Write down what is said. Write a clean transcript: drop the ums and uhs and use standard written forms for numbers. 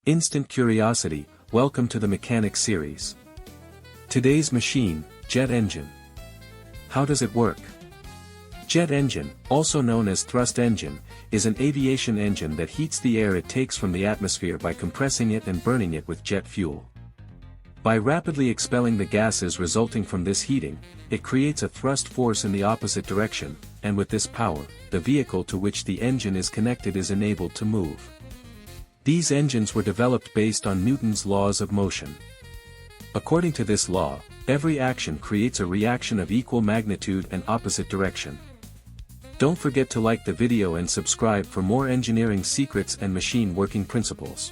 Instant curiosity, welcome to the mechanics series. Today's machine, jet engine. How does it work? Jet engine, also known as thrust engine, is an aviation engine that heats the air it takes from the atmosphere by compressing it and burning it with jet fuel. By rapidly expelling the gases resulting from this heating, it creates a thrust force in the opposite direction, and with this power, the vehicle to which the engine is connected is enabled to move. These engines were developed based on Newton's laws of motion. According to this law, every action creates a reaction of equal magnitude and opposite direction. Don't forget to like the video and subscribe for more engineering secrets and machine working principles.